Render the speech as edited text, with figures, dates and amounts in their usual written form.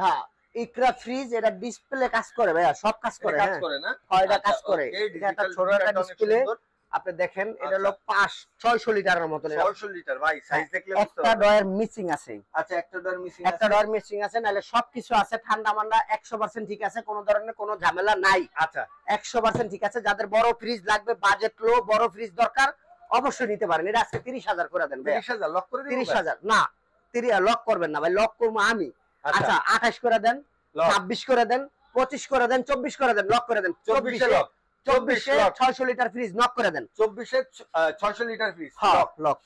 হ্যাঁ ইকরা ফ্রিজ, এটা ডিসপ্লে কাজ করে ভাইয়া, সব কাজ করে। কাজ করে না? হয় এটা কাজ করে। এটা একটা ছোট একটা ডিসপ্লে, আপনি দেখেন এটা হলো 600 লিটারের মতো। 600 লিটার ভাই, সাইজ দেখলে বুঝতে একটা ডয়ার মিসিং আছে। আচ্ছা, একটা ডয়ার মিসিং আছে, একটা ডয়ার মিসিং আছে, নালে সবকিছু আছে। ঠান্ডা মান্ডা 100% ঠিক আছে, কোনো ধরনের কোনো ঝামেলা নাই। আচ্ছা 100% ঠিক আছে। যাদের বড় ফ্রিজ লাগবে, বাজেট লো, বড় ফ্রিজ দরকার, অবশ্যই নিতে পারেন। এটা আজকে 30,000 করে দেন ভাই। 30,000 লক করে দিবেন? 30,000 না, 30 লক করবেন না ভাই, লক করবো আমি। আচ্ছা 28 করে দেন, 26 করে দেন, 25 করে দেন, 24 করে দেন, লক করে দেন। 24 লক, 24 600 লিটার ফ্রিজ লক করে দেন। 24 600 লিটার ফ্রিজ হ্যাঁ লক।